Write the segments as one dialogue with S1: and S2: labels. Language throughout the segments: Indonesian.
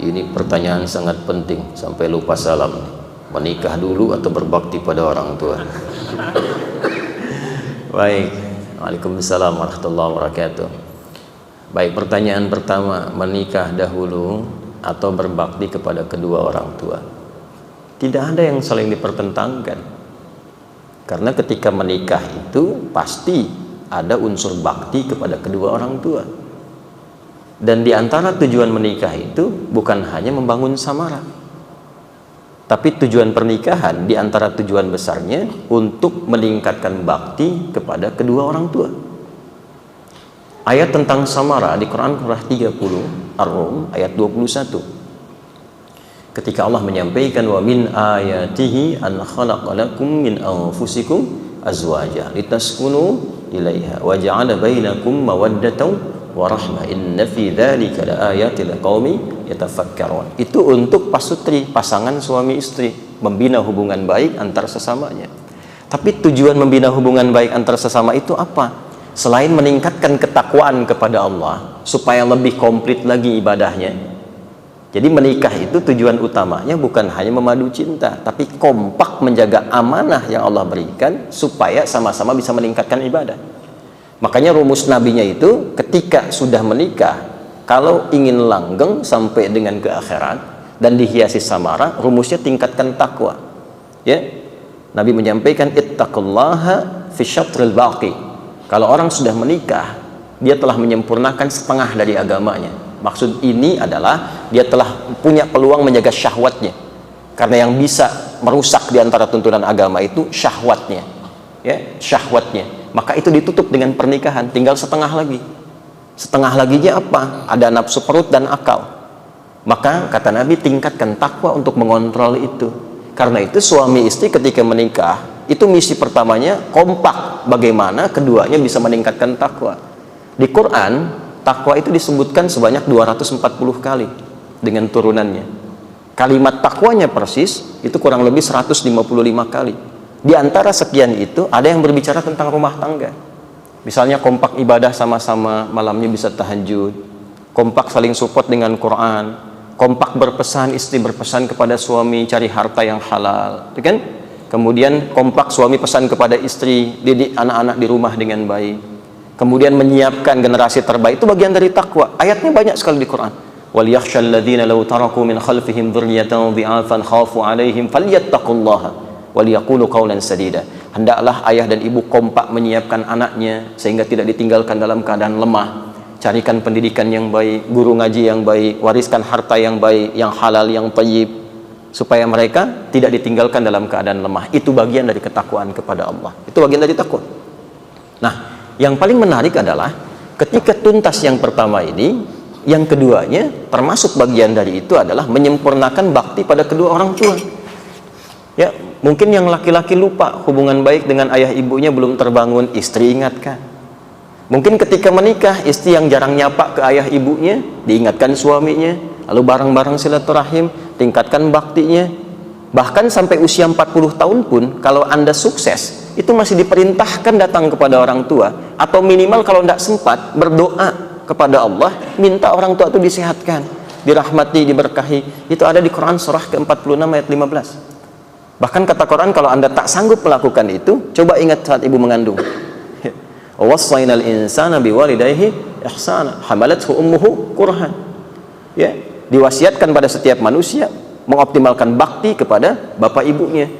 S1: Ini pertanyaan sangat penting sampai lupa salam. Menikah dulu atau berbakti pada orang tua? Baik. Waalaikumsalam warahmatullahi wabarakatuh. Baik, pertanyaan pertama, menikah dahulu atau berbakti kepada kedua orang tua? Tidak ada yang saling dipertentangkan. Karena ketika menikah itu pasti ada unsur bakti kepada kedua orang tua. Dan di antara tujuan menikah itu bukan hanya membangun samara, tapi tujuan pernikahan di antara tujuan besarnya untuk meningkatkan bakti kepada kedua orang tua. Ayat tentang samara di Quran surah 30 Ar-Rum ayat 21. Ketika Allah menyampaikan wa min ayatihi an khalaqalakum min anfusikum azwaja litaskunu ilaiha wa ja'ala bainakum mawaddatan warahmah inna fi dzalika laayatil liqaumi yatafakkarun. Itu untuk pasutri, pasangan suami istri, membina hubungan baik antar sesamanya. Tapi tujuan membina hubungan baik antar sesama itu apa? Selain meningkatkan ketakwaan kepada Allah supaya lebih komplit lagi ibadahnya. Jadi menikah itu tujuan utamanya bukan hanya memadu cinta, tapi kompak menjaga amanah yang Allah berikan supaya sama-sama bisa meningkatkan ibadah. Makanya rumus nabinya itu ketika sudah menikah, kalau ingin langgeng sampai dengan ke akhirat dan dihiasi samara, rumusnya tingkatkan takwa. Ya, Nabi menyampaikan ittaqullaha fi syatril baqi. Kalau orang sudah menikah, dia telah menyempurnakan setengah dari agamanya. Maksud ini adalah dia telah punya peluang menjaga syahwatnya. Karena yang bisa merusak di antara tuntunan agama itu syahwatnya. Ya, syahwatnya. Maka itu ditutup dengan pernikahan, tinggal setengah lagi. Setengah laginya apa? Ada nafsu perut dan akal. Maka kata Nabi, tingkatkan takwa untuk mengontrol itu. Karena itu suami istri ketika menikah, itu misi pertamanya kompak bagaimana keduanya bisa meningkatkan takwa. Di Quran, takwa itu disebutkan sebanyak 240 kali dengan turunannya. Kalimat takwanya persis itu kurang lebih 155 kali. Di antara sekian itu ada yang berbicara tentang rumah tangga. Misalnya kompak ibadah sama-sama, malamnya bisa tahajud, kompak saling support dengan Quran, kompak berpesan, istri berpesan kepada suami cari harta yang halal, kan? Kemudian kompak suami pesan kepada istri didik anak-anak di rumah dengan baik. Kemudian menyiapkan generasi terbaik, itu bagian dari takwa. Ayatnya banyak sekali di Quran. Wal yakhshal ladzina law taraku min khalfihim dzurriyyatan dhi'afan khafu 'alaihim falyattaqullaha waliyaqulu qawlan sadida. Hendaklah ayah dan ibu kompak menyiapkan anaknya sehingga tidak ditinggalkan dalam keadaan lemah. Carikan pendidikan yang baik, guru ngaji yang baik, wariskan harta yang baik, yang halal, yang thayyib, supaya mereka tidak ditinggalkan dalam keadaan lemah. Itu bagian dari ketakwaan kepada Allah. Itu bagian dari takwa. Nah, yang paling menarik adalah ketika tuntas yang pertama ini, yang keduanya termasuk bagian dari itu adalah menyempurnakan bakti pada kedua orang tua. Ya, mungkin yang laki-laki lupa hubungan baik dengan ayah ibunya belum terbangun, istri ingatkan. Mungkin ketika menikah, istri yang jarang nyapa ke ayah ibunya, diingatkan suaminya, lalu bareng-bareng silaturahim, tingkatkan baktinya. Bahkan sampai usia 40 tahun pun, kalau Anda sukses, itu masih diperintahkan datang kepada orang tua, atau minimal kalau tidak sempat, berdoa kepada Allah, minta orang tua itu disehatkan, dirahmati, diberkahi. Itu ada di Quran surah ke-46 ayat 15. Bahkan kata Quran, kalau Anda tak sanggup melakukan itu, coba ingat saat ibu mengandung. Wassaynal insana biwalidayhi ihsana hamalathu ummuhu kurhan. Ya, diwasiatkan pada setiap manusia mengoptimalkan bakti kepada bapak ibunya.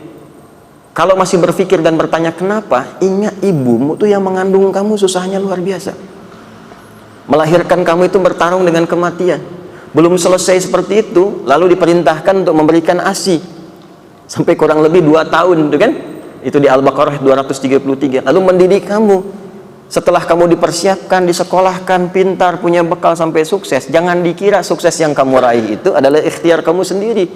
S1: Kalau masih berpikir dan bertanya kenapa, ingat ibumu tuh yang mengandung kamu susahnya luar biasa. Melahirkan kamu itu bertarung dengan kematian. Belum selesai seperti itu, lalu diperintahkan untuk memberikan ASI. Sampai kurang lebih 2 tahun, itu kan? Itu di Al-Baqarah 233. Lalu mendidik kamu. Setelah kamu dipersiapkan, disekolahkan, pintar, punya bekal sampai sukses, jangan dikira sukses yang kamu raih itu adalah ikhtiar kamu sendiri.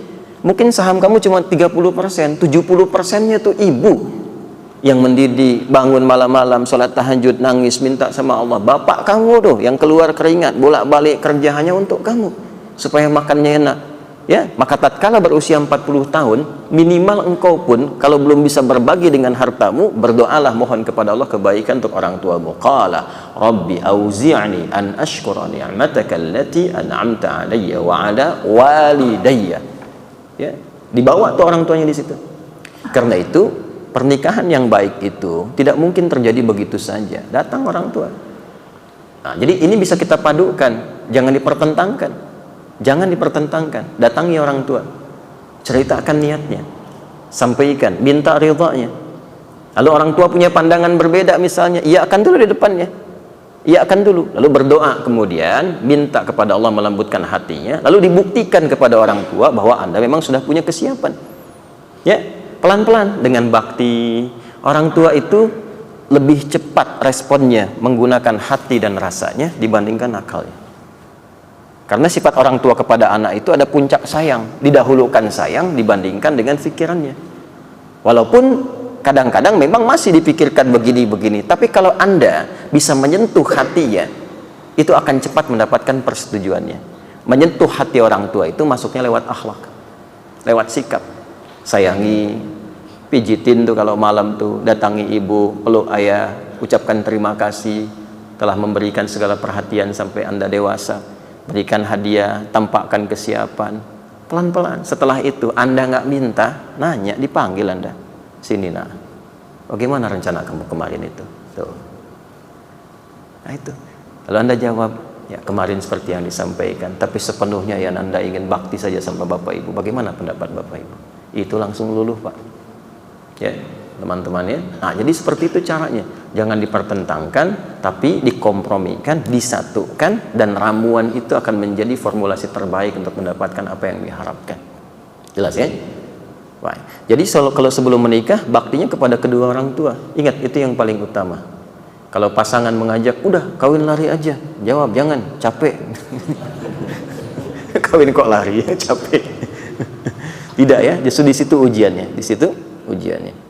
S1: Mungkin saham kamu cuma 30%, 70%-nya itu ibu yang mendidik, bangun malam-malam, sholat tahajud, nangis, minta sama Allah. Bapak kamu tuh yang keluar keringat, bolak-balik kerja hanya untuk kamu, supaya makannya enak. Ya, maka tatkala berusia 40 tahun, minimal engkau pun kalau belum bisa berbagi dengan hartamu, berdoalah mohon kepada Allah kebaikan untuk orang tuamu. Qala rabbi auzi'ni an ashkura ni'mataka allati an'amta 'alayya wa 'ala walidayya. Ya, dibawa tuh orang tuanya di situ. Karena itu, pernikahan yang baik itu tidak mungkin terjadi begitu saja. Datang orang tua. Nah, jadi ini bisa kita padukan, jangan dipertentangkan. Jangan dipertentangkan. Datangi orang tua, ceritakan niatnya, sampaikan, minta ridhanya. Lalu orang tua punya pandangan berbeda misalnya, ia akan dulu di depannya, ia akan dulu, lalu berdoa, kemudian minta kepada Allah melembutkan hatinya, lalu dibuktikan kepada orang tua bahwa Anda memang sudah punya kesiapan. Ya, pelan-pelan dengan bakti. Orang tua itu lebih cepat responnya menggunakan hati dan rasanya dibandingkan akalnya. Karena sifat orang tua kepada anak itu ada puncak sayang, didahulukan sayang dibandingkan dengan pikirannya. Walaupun kadang-kadang memang masih dipikirkan begini-begini, tapi kalau Anda bisa menyentuh hatinya, itu akan cepat mendapatkan persetujuannya. Menyentuh hati orang tua itu masuknya lewat akhlak, lewat sikap. Sayangi, pijitin tuh kalau malam tuh, datangi ibu, peluk ayah, ucapkan terima kasih telah memberikan segala perhatian sampai Anda dewasa. Berikan hadiah, tampakkan kesiapan. Pelan-pelan. Setelah itu Anda nggak minta, nanya, dipanggil Anda. Sini nak, bagaimana rencana kamu kemarin itu? Tuh. Nah itu. Kalau Anda jawab, ya kemarin seperti yang disampaikan, tapi sepenuhnya yang Anda ingin bakti saja sama Bapak Ibu. Bagaimana pendapat Bapak Ibu? Itu langsung luluh Pak. Ya, teman-teman ya. Nah, jadi seperti itu caranya. Jangan dipertentangkan, tapi dikompromikan, disatukan, dan ramuan itu akan menjadi formulasi terbaik untuk mendapatkan apa yang diharapkan. Jelas ya? Baik. Jadi kalau sebelum menikah, baktinya kepada kedua orang tua. Ingat, itu yang paling utama. Kalau pasangan mengajak, udah kawin lari aja. Jawab, jangan, capek. Kawin kok lari, capek. Tidak ya, justru di situ ujiannya. Di situ ujiannya.